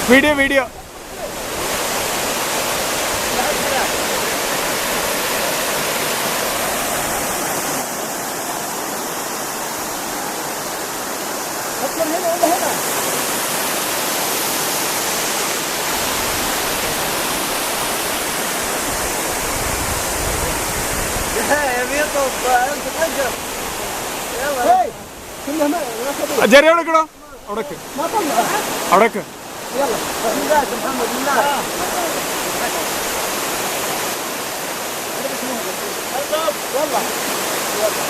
فيديو فيديو اطلع هنا ولا هنا؟ يا بيطو انت تأجر يلا كنا ما جري اورك اورك ما طلع اورك يلا بسم الله محمد الله يلا يلا